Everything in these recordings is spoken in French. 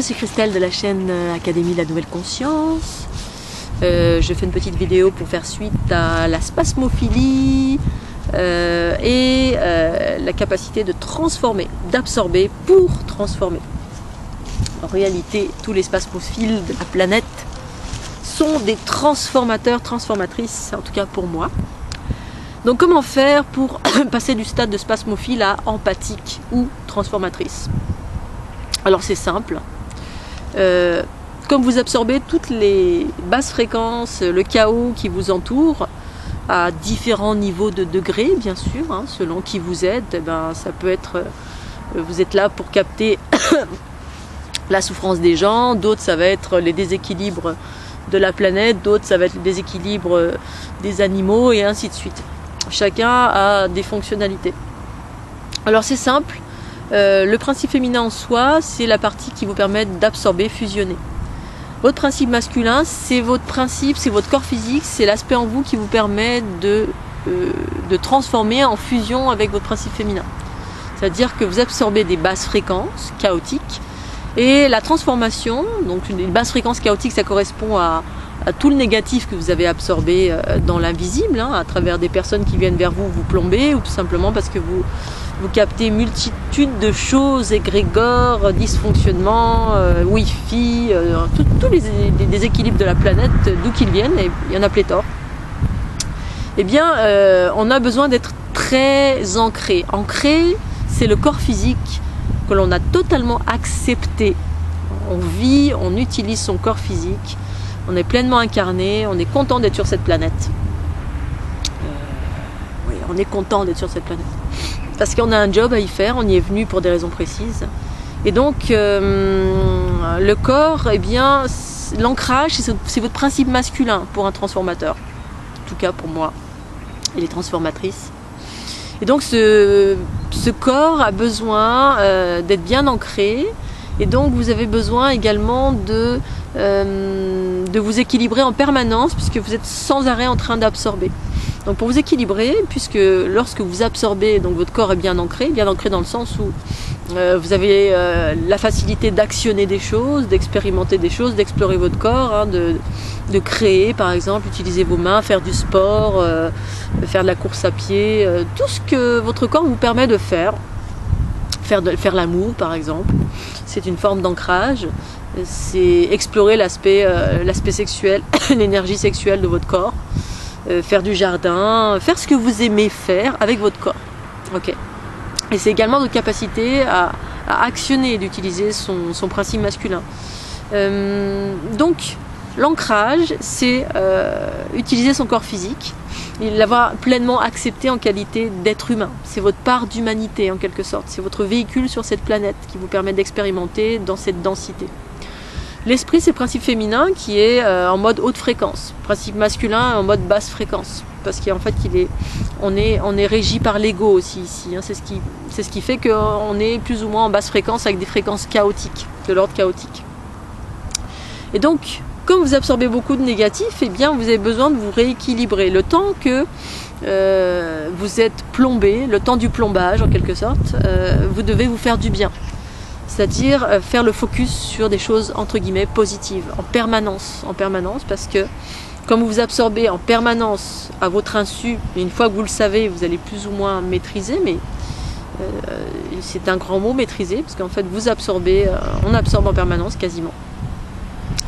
je suis Christelle de la chaîne Académie de la Nouvelle Conscience. Je fais une petite vidéo pour faire suite à la spasmophilie et la capacité de transformer, d'absorber pour transformer. En réalité, tous les spasmophiles de la planète sont des transformateurs, transformatrices, en tout cas pour moi. Donc comment faire pour passer du stade de spasmophile à empathique ou transformatrice? Alors c'est simple. Comme vous absorbez toutes les basses fréquences, le chaos qui vous entoure, à différents niveaux de degrés, bien sûr, hein, selon qui vous êtes, ça peut être, vous êtes là pour capter la souffrance des gens, d'autres ça va être les déséquilibres de la planète, d'autres ça va être les déséquilibres des animaux et ainsi de suite. Chacun a des fonctionnalités. Alors c'est simple, le principe féminin en soi, c'est la partie qui vous permet d'absorber, fusionner. Votre principe masculin, c'est votre principe, c'est votre corps physique, c'est l'aspect en vous qui vous permet de transformer en fusion avec votre principe féminin. C'est-à-dire que vous absorbez des basses fréquences chaotiques et la transformation, donc une basse fréquence chaotique, ça correspond à tout le négatif que vous avez absorbé dans l'invisible, hein, à travers des personnes qui viennent vers vous vous plomber, ou tout simplement parce que vous captez multitude de choses, égrégores, dysfonctionnements, wifi, tous les déséquilibres de la planète, d'où qu'ils viennent, et il y en a pléthore. Eh bien, on a besoin d'être très ancré. Ancré, c'est le corps physique que l'on a totalement accepté. On vit, on utilise son corps physique, on est pleinement incarné, on est content d'être sur cette planète. Oui, on est content d'être sur cette planète. Parce qu'on a un job à y faire, on y est venu pour des raisons précises. Et donc, le corps, eh bien, l'ancrage, c'est votre principe masculin pour un transformateur. En tout cas pour moi et les transformatrices. Et donc, ce corps a besoin d'être bien ancré. Et donc, vous avez besoin également de vous équilibrer en permanence, puisque vous êtes sans arrêt en train d'absorber. Donc pour vous équilibrer, puisque lorsque vous absorbez, donc votre corps est bien ancré dans le sens où vous avez la facilité d'actionner des choses, d'expérimenter des choses, d'explorer votre corps, hein, de créer par exemple, utiliser vos mains, faire du sport, faire de la course à pied, tout ce que votre corps vous permet de faire faire l'amour par exemple, c'est une forme d'ancrage. C'est explorer l'aspect sexuel, l'énergie sexuelle de votre corps, faire du jardin, faire ce que vous aimez faire avec votre corps. Okay. Et c'est également notre capacité à actionner et d'utiliser son principe masculin. Donc l'ancrage, c'est utiliser son corps physique et l'avoir pleinement accepté en qualité d'être humain. C'est votre part d'humanité en quelque sorte, c'est votre véhicule sur cette planète qui vous permet d'expérimenter dans cette densité. L'esprit, c'est le principe féminin qui est en mode haute fréquence. Le principe masculin en mode basse fréquence. Parce qu'en fait, on est régi par l'ego aussi ici. Hein. C'est ce qui fait qu'on est plus ou moins en basse fréquence avec des fréquences chaotiques, de l'ordre chaotique. Et donc, comme vous absorbez beaucoup de négatifs, eh bien, vous avez besoin de vous rééquilibrer. Le temps que vous êtes plombé, le temps du plombage en quelque sorte, vous devez vous faire du bien. C'est-à-dire faire le focus sur des choses entre guillemets positives, en permanence, parce que comme vous absorbez en permanence à votre insu, et une fois que vous le savez, vous allez plus ou moins maîtriser, mais c'est un grand mot maîtriser, parce qu'en fait vous absorbez, on absorbe en permanence quasiment.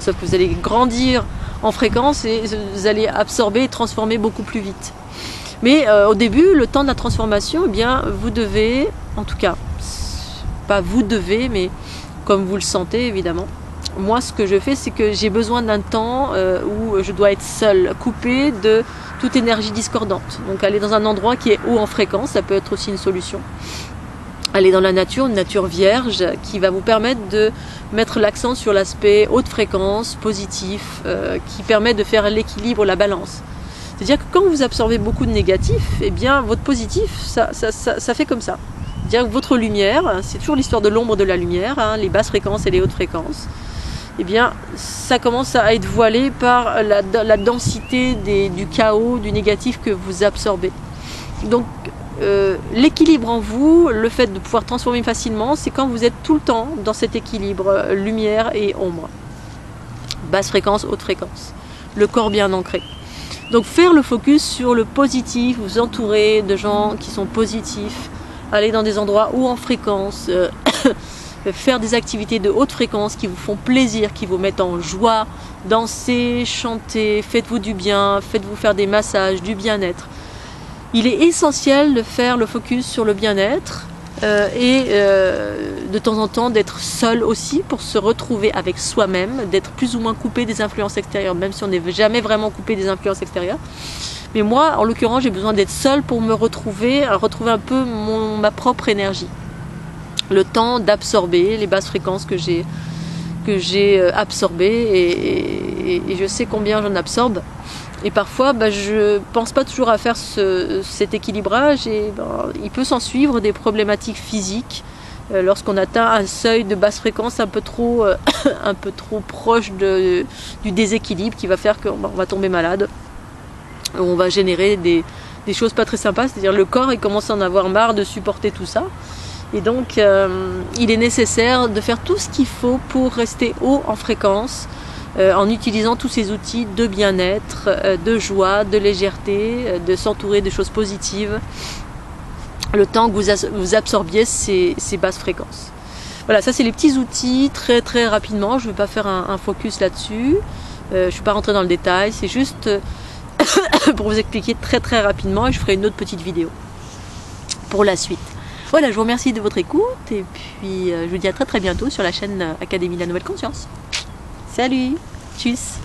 Sauf que vous allez grandir en fréquence et vous allez absorber et transformer beaucoup plus vite. Mais au début, le temps de la transformation, eh bien, vous devez, en tout cas, pas vous devez, mais comme vous le sentez évidemment. Moi, ce que je fais, c'est que j'ai besoin d'un temps où je dois être seule, coupée de toute énergie discordante. Donc aller dans un endroit qui est haut en fréquence, ça peut être aussi une solution. Aller dans la nature, une nature vierge, qui va vous permettre de mettre l'accent sur l'aspect haute fréquence, positif, qui permet de faire l'équilibre, la balance. C'est-à-dire que quand vous absorbez beaucoup de négatif, eh bien votre positif, ça fait comme ça. C'est-à-dire que votre lumière, c'est toujours l'histoire de l'ombre de la lumière, hein, les basses fréquences et les hautes fréquences, eh bien ça commence à être voilé par la densité du chaos, du négatif que vous absorbez. Donc l'équilibre en vous, le fait de pouvoir transformer facilement, c'est quand vous êtes tout le temps dans cet équilibre lumière et ombre. Basse fréquence, haute fréquence. Le corps bien ancré. Donc faire le focus sur le positif, vous entourer de gens qui sont positifs, aller dans des endroits où en fréquence, faire des activités de haute fréquence qui vous font plaisir, qui vous mettent en joie, danser, chanter, faites-vous du bien, faites-vous faire des massages, du bien-être. Il est essentiel de faire le focus sur le bien-être de temps en temps d'être seul aussi pour se retrouver avec soi-même, d'être plus ou moins coupé des influences extérieures, même si on n'est jamais vraiment coupé des influences extérieures. Mais moi, en l'occurrence, j'ai besoin d'être seul pour me retrouver un peu ma propre énergie. Le temps d'absorber les basses fréquences que j'ai absorbées et je sais combien j'en absorbe. Et parfois, je pense pas toujours à faire cet équilibrage et il peut s'en suivre des problématiques physiques lorsqu'on atteint un seuil de basse fréquence un peu trop proche du déséquilibre qui va faire qu'on va tomber malade. On va générer des choses pas très sympas, c'est-à-dire le corps il commence à en avoir marre de supporter tout ça. Et donc, il est nécessaire de faire tout ce qu'il faut pour rester haut en fréquence, en utilisant tous ces outils de bien-être, de joie, de légèreté, de s'entourer de choses positives, le temps que vous absorbiez ces basses fréquences. Voilà, ça c'est les petits outils très très rapidement, je ne vais pas faire un focus là-dessus, je ne suis pas rentrée dans le détail, c'est juste pour vous expliquer très très rapidement et je ferai une autre petite vidéo pour la suite. Voilà, je vous remercie de votre écoute et puis je vous dis à très très bientôt sur la chaîne Académie de la Nouvelle Conscience. Salut, tchuss.